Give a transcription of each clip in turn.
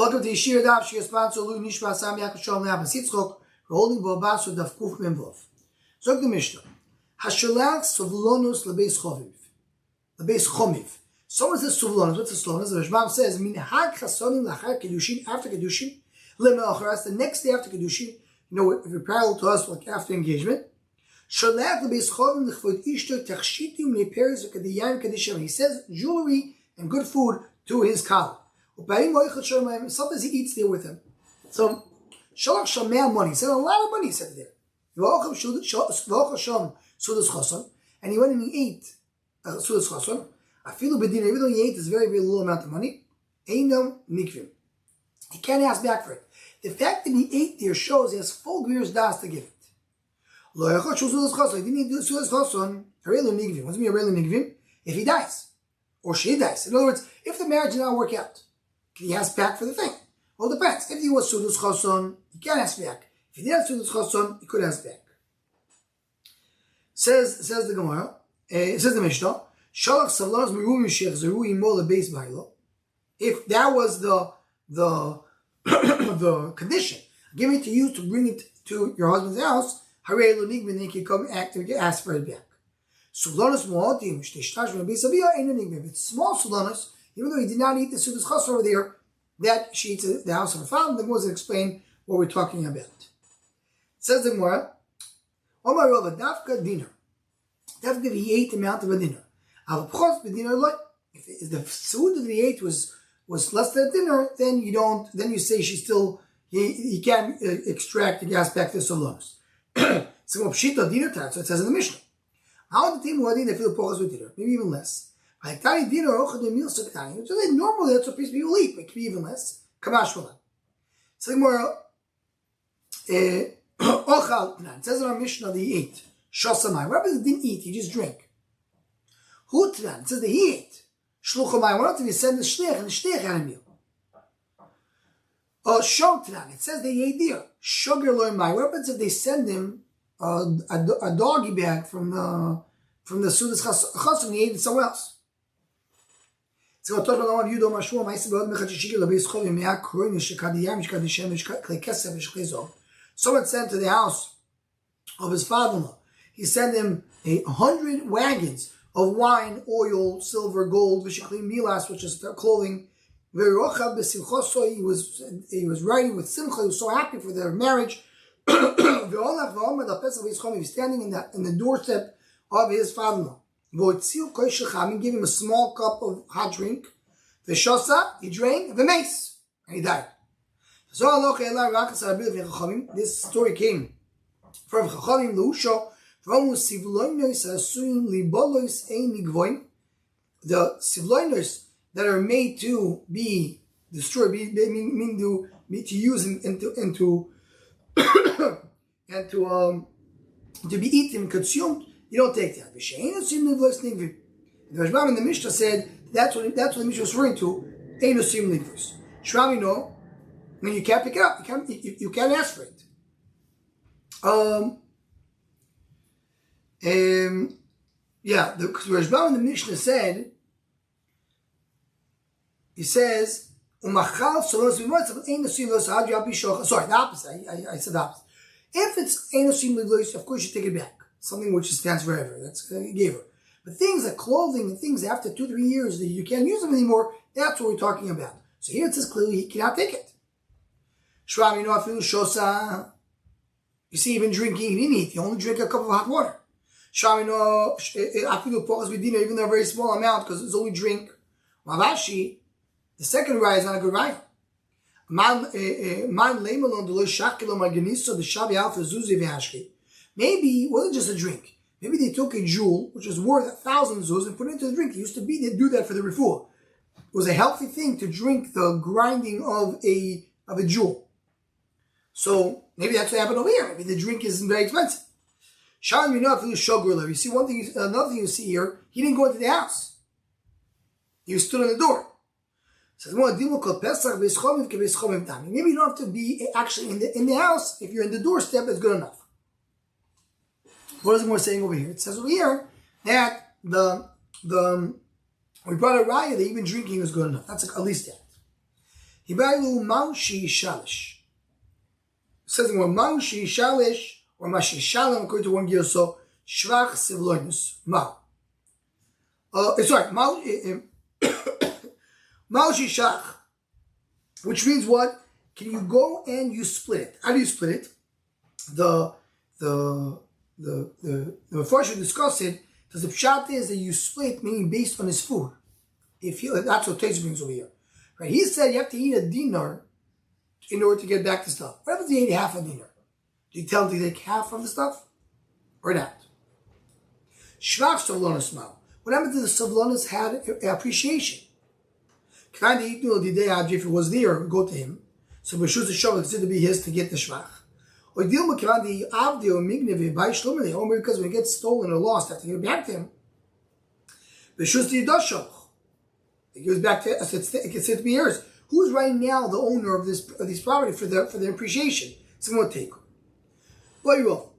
Welcome to Yeshiva Daf. She is sponsored Lu Nishma Sam Yaakov Shalom Abbas Yitzchok. We're holding Basra Daf Kuf Memvov. Zog the Mishnah. Hashalach Suvlonus lebeis chomiv. Lebeis chomiv. Someone says Suvlonus. What's the Suvlonus? The Rashbam says Min Hag Chasonim Lachar Kedushin, after Kedushin Leme'achras, the next day after Kedushin. You know, if you're parallel to us, like after engagement. Shalach lebeis chomiv lechvod ishto tachshitim leperes v'kediyayim kedishim. He says jewelry and good food to his collar. Sometimes he eats there with him. So, Shalach Shamel money. He said a lot of money, he said there. And he went and he ate Sudas Chason. Even though he ate this very, very little amount of money, Einam Nikvim. He can't ask back for it. The fact that he ate there shows he has full Gvir's Das to give it. He didn't eat Sudas Chason. What does it mean, Nikvim? If he dies. Or she dies. In other words, if the marriage did not work out, can he ask back for the thing? Well, it depends. If he was Sudas Chason, he can't ask back. If he didn't have Sudas Chason, he could ask back. Says the Gemara, says the Mishnah, Shalach Savlanos Meru Mishech Zeru Imo Lebeis Bailo. If that was the condition, give it to you to bring it to your husband's house, Harei Lo Nigmin, then he can come ask for it back. Suvlanos Moatim, Shteshtash Beis Abiyah, Eino Nigmin. It's small Suvlanos, even though he did not eat the Sudas Chason over there, that she eats the house of her father. The Gemara doesn't explain what we're talking about. Says the Gemara, Omar Rava Dafka Dinner. Dafka if he ate the amount of a dinner. If the food that he ate was less than a dinner, then you say he can't extract the gas back to the Suvlanos. So it says in the Mishnah. How the team they feel pochas with dinner? Maybe even less. Like tiny dinner, normally that's what people eat, but it can be even less. Kamash Malan. So more Ochal. It says in our Mishnah that he ate. Shosamai. What happens if he didn't eat? He just drank. Hutran. It says that he ate. Shluchamai. What happens if he sent the shlich and the shlich had a meal? Shotran. It says that he ate there. Sugar loy mai. What happens if they send him a doggy bag from the Sudas Chason and he ate it somewhere else? So I told one of you, someone sent to the house of his father-in-law. He sent him 100 wagons of wine, oil, silver, gold, milas, which is clothing. He was writing with simcha. He was so happy for their marriage. He was standing in the doorstep of his father-in-law. Give him a small cup of hot drink. The shosa, he drank, the mace, and he died. This story came from Chachamim the sivloiners that are made to be destroyed, to use and to be eaten, consumed. You don't take that. The Rashbam in the Mishnah said that's what the Mishnah was referring to. Eino sim livros. Shravi no. I mean, you can't pick it up. You can't ask for it. Yeah, the Rashbam in the Mishnah said. He says, "Umachal solos v'motzim eino sim livros ha'ad yapi shocha." Sorry, the opposite. I said the opposite. If it's eino sim livros, of course you take it back. Something which stands forever. That's he gave her. But things like clothing and things after 2-3 years that you can't use them anymore, that's what we're talking about. So here it says clearly he cannot take it. Shravim no afilu shosa. You see, even drinking, he didn't eat. He only drank a cup of hot water. Shravim no afilu pochas v'dina, even though a very small amount because it's only drink. Mavashi, the second raya is not a good raya. Man leimalon deloy shakelo marganiso the shavi alfa zuzi v'hashki. Maybe it wasn't just a drink. Maybe they took a jewel, which was worth 1,000 zuz, and put it into the drink. It used to be they'd do that for the refuah. It was a healthy thing to drink the grinding of a jewel. So maybe that's what happened over here. Maybe the drink isn't very expensive. You see another thing you see here. He didn't go into the house. He stood on the door. Maybe you don't have to be actually in the house. If you're in the doorstep, it's good enough. What is it more saying over here? It says over here that we brought a raya that even drinking is good enough. That's at least that. Hibailu Maushi Shalish. It says in one Maushi Shalish, or Mashi Shalom, according to one gear, so Shvach Sivloinus. Maushi Shach, which means what? Can you go and you split it? How do you split it? The first you discuss it, because the pshat is that you split, meaning based on his food. That's what Taisa brings over here. Right? He said you have to eat a dinar in order to get back the stuff. What happens if you eat half a dinar? Do you tell him to take half of the stuff? Or not? Shvach Savlonis Mal. What happened to the Savlonis had appreciation? If it was there, go to him. So Bashus Hashem is considered to be his to get the Shvach. Or because when it gets stolen or lost, they have to give it back to him. Bashus Yidashach. It goes back to us. It gets to be yours. Who's right now the owner of this property for their appreciation? Someone will take. Well, you will.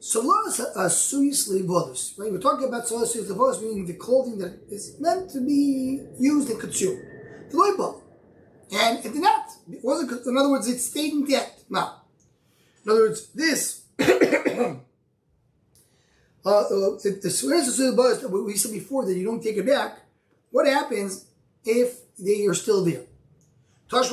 Savlonis Asuyis Levodus. Right? We're talking about Savlonis Levodus, meaning the clothing that is meant to be used and consumed. The loibah. And it did not. It wasn't. In other words, it stayed intact. Now, in other words, this the Savlonis that we said before that you don't take it back. What happens if they are still there? Any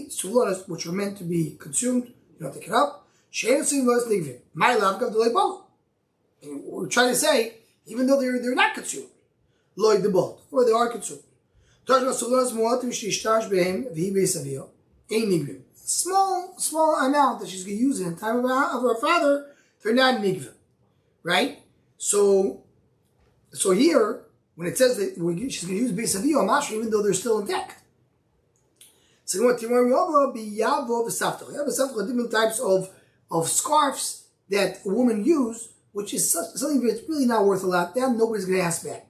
savlonos which are meant to be consumed, you don't take it up. We're trying to say, even though they're not consumed, or they are consumed. Small amount that she's going to use in the time of her father, they're not nigvim, right? So here, when it says that she's going to use beis avio, even though they're still intact. So we have different types of scarves that a woman use, which is something that's really not worth a lot. Then nobody's going to ask back.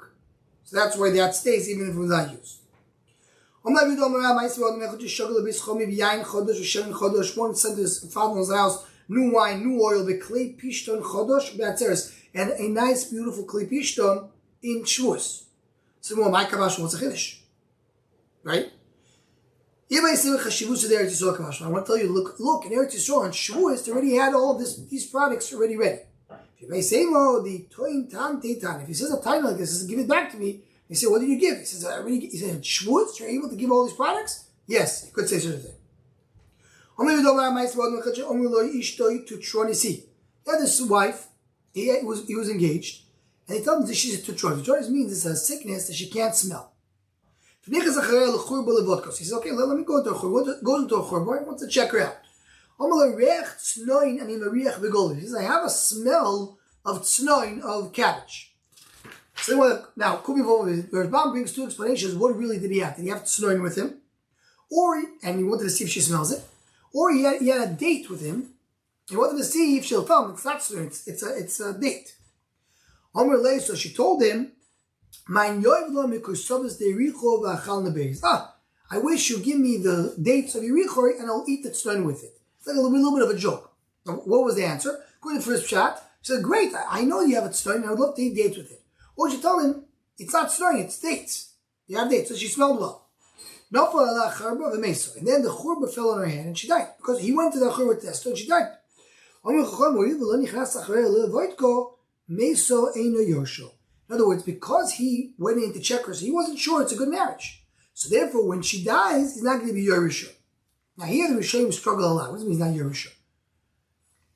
So that's why that stays, even if it was not used. One sent to his father-in-law's house, new wine, new oil, the clay pishton chodosh be'atzeres, and a nice, beautiful clay pishton in Shavuos. So, my kavash wants a chiddush, right? I want to tell you, look, in Eretz Yisrael, in Shavuos, they already had all these products already ready. If you say, if he says a title like this, he says, give it back to me. He said, what did you give? He says, he said, Shavuos, you're able to give all these products? Yes, you could say such a thing. He had this wife, he was engaged, and he told him that she's a tutronis. Tutronis means it's a sickness that she can't smell. He says, okay, let me go into a churba. Goes into a churba, he wants to check her out. He says, I have a smell of tsnoin, of cabbage. So now, Rambam brings two explanations. What really did he have? Did he have tsnoin with him? And he wanted to see if she smells it. Or he had a date with him. He wanted to see if she'll tell him it's not tsnoin, it's a date. So she told him, I wish you give me the dates of Yericho and I'll eat the tsnoin with it. It's like a little bit of a joke. Now, what was the answer? According to the first shot, she said, great, I know you have a tsnoin and I would love to eat dates with it. Or she told him, it's not tsnoin, it's dates. You have dates. So she smelled well. And then the churba fell on her hand and she died. Because he went to the churba test and she died. In other words, because he went in to check her, so he wasn't sure it's a good marriage. So therefore, when she dies, he's not going to be Yerisha. Now here the Rishonim struggle a lot. What does it mean he's not Yerisha?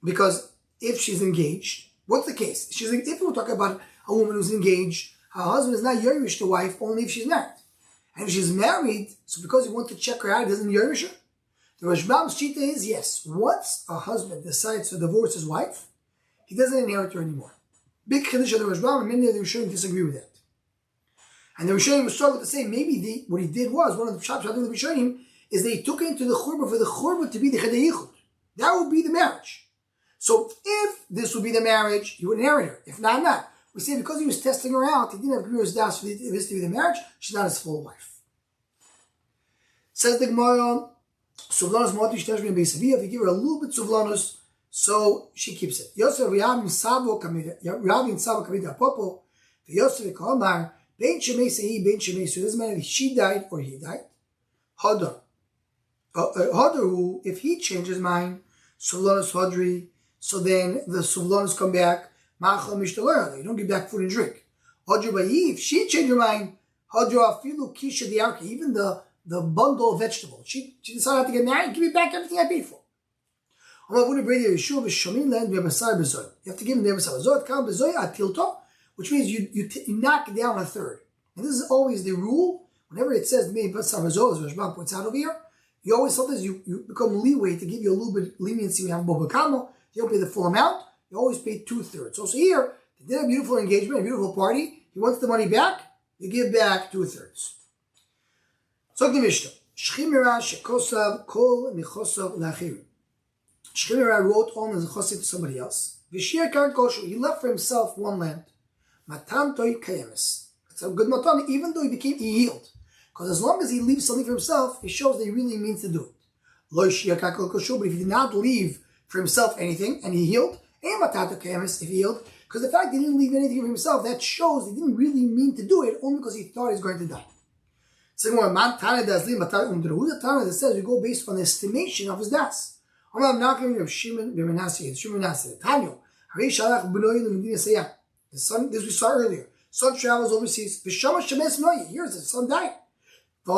Because if she's engaged, what's the case? If we're talking about a woman who's engaged, her husband is not Yerish the wife only if she's married. And if she's married, so because he wants to check her out, he doesn't Yerish her? The Rashbam's Shita is, yes, once a husband decides to divorce his wife, he doesn't inherit her anymore. Big Chiddush of the Rashbam, and many of the Rishonim disagree with that. And the Rishonim struggle to say, maybe what he did was, one of the shops of the Rishonim, is they took him to the Churba for the Churba to be the Chedei Yichud. That would be the marriage. So if this would be the marriage, he would inherit her. If not, not. We say because he was testing her out, he didn't have Gurus Das for this to be the marriage, she's not his full wife. Says the Gemara, Suvlanus Moti Shtesh Ben Beisavia, if you give her a little bit Suvlanus, so she keeps it. Yosef Rav in Savo Kamida Popo, V'yosef v'kolmar, ben shemei ben shemei, so it doesn't matter if she died or he died. Hadar. Hadar who, if he changes his mind, Suvlanus Hadri, so then the Suvlanus come back, Ma'achal Mishtaler, you don't give back food and drink. Hadra Bayi, if she changed her mind, Hadra Afilu Kisha the Arki, even the bundle of vegetables. She decided to get married, give me back everything I paid for. You have to give him the Basra, which means you knock down a third. And this is always the rule. Whenever it says me Basra, as Rashban points out over here, you always sometimes you become leeway to give you a little bit of leniency. We have Bobakamo, you don't pay the full amount, you always pay 2/3. So here, they did a beautiful engagement, a beautiful party, he wants the money back, you give back 2/3. So the Mishnah. Shchimira shekosav kol michosav lachir. Shchimira wrote on as a chosav to somebody else. V'shir kar kosher, he left for himself one land. Matan toy kayemis. It's a good matan, even though he healed. Because as long as he leaves something for himself, it shows that he really means to do it. Lo shir kar kosher, but if he did not leave for himself anything, and he healed, and matan toy kayemis, if he healed, because the fact that he didn't leave anything for himself, that shows he didn't really mean to do it, only because he thought he was going to die. So who's the Tana that says we go based on the estimation of his das? I'm not going to have Shimon Bemenasi. Tanyo. The son, this we saw earlier. Son travels overseas. Here's the son died. He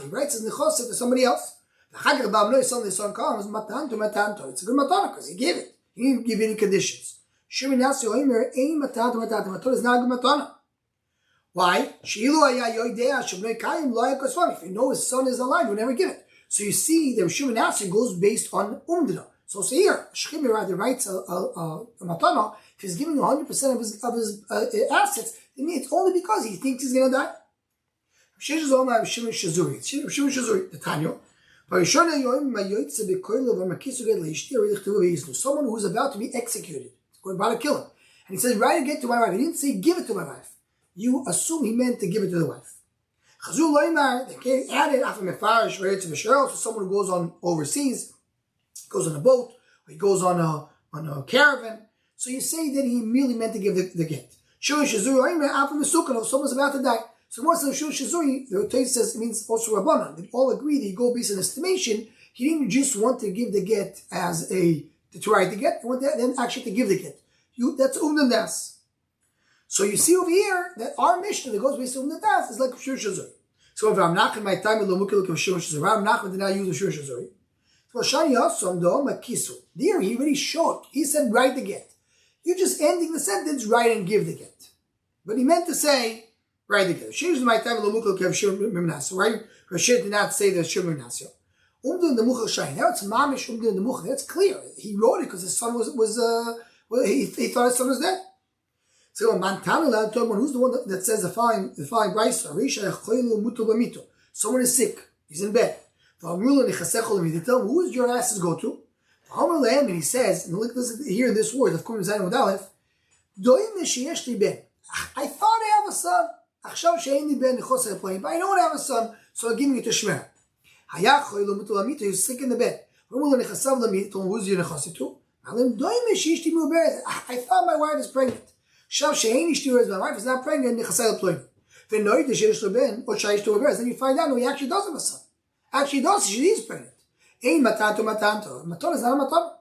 writes as Nechosef to somebody else. The son comes. It's a good matana because he gave it. He didn't give any conditions. Sheminasi Oimer ain't matana. Matana is not a good matana. Why? If you know his son is alive, you never give it. So you see, the Yeshiva Nasi goes based on Umdina. So here, Shchimira writes a matana. If he's giving 100% of his assets, then it's only because he thinks he's going to die. The Tanyo. Someone who's about to be executed, about to kill him. And he says, write it to my wife. He didn't say, give it to my wife. You assume he meant to give it to the wife. They can't add it after Mefarish, right, to Mishrael, so someone who goes on overseas, goes on a boat, or he goes on a caravan. So you say that he merely meant to give the gift. Someone's about to die. So once the Shul Shazuri, the Torah says it means also Rabbanan. They all agree that you go based on estimation. He didn't just want to give the get as to write the get, he wanted then actually to give the get. That's Umdan Das. So you see over here that our Mishnah that goes based on the das is like Shur Shazuri. So if I'm not in my time, Shur Shazuri, I'm not going to now use the Shur Shazuri. So Shani Yasam do Makisu. There he already showed. He said write the get. You're just ending the sentence, write and give the get. But he meant to say write the get. Shur is my time, right? Rashi did not say the Shur Mimnasio. Umdu the Muchal Shani. Now it's Mamish Umdu the Muchal. That's clear. He wrote it because his son he thought his son was dead. So Mantana, who's the one that says the following brayso? Someone is sick, he's in bed. They tell him, who does your asses go to? And he says, and look here in this word of Kum Zayin with Aleph, I thought I have a son, but I don't have a son, so I'm giving it to Shmer. He's sick in the bed. Who's your nechase? I thought my wife is pregnant. My wife is not pregnant. Then you find out, no, he actually does have a son. Actually does, she is pregnant. Maton is not a maton.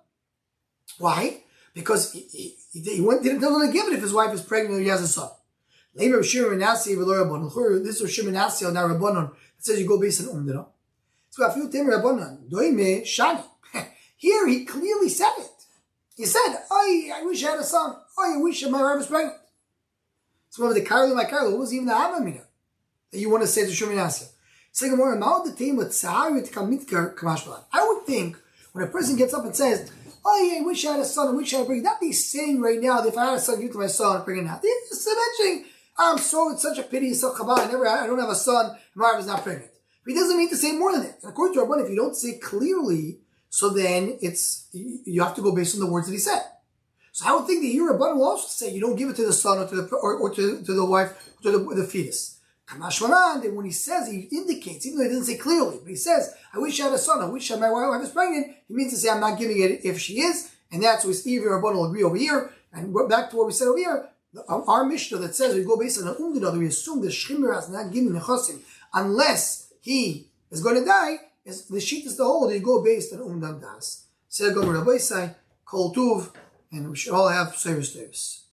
Why? Because he doesn't want to give it if his wife is pregnant or he has a son. This is Shimon Nasi on Rabbanon. It says you go based on Umdina. So I feel Rabbanon. Shani. Here he clearly said it. He said, I wish I had a son. I wish my wife was pregnant. So over the Karlu, my Karlu, what was even the Havamina that you want to say to Shimon Nasi? I would think when a person gets up and says, I wish I had a son, I wish I had a pregnant, that he's saying right now that if I had a son, give it to my son, I'm pregnant now. He's mentioning, it's such a pity, so chabal, I don't have a son, my wife is not pregnant. But he doesn't mean to say more than that. And according to Rabban, if you don't say clearly, so then you have to go based on the words that he said. So I would think that here Rabban will also say you don't give it to the son or to the wife, or to the fetus. Kamashmanan, then when he says, he indicates, even though he didn't say clearly, but he says, I wish I had a son, I wish my wife is pregnant, he means to say I'm not giving it if she is, and that's what Steve and Rabban will agree over here. And we're back to what we said over here, Our Mishnah that says we go based on an umdin, we assume the Shchimer has not given nechasim unless he is going to die. Is the sheet is the whole that you go based on umdam das. Say Gomer Rabbi Say Kol Tuv, and we should all have service days.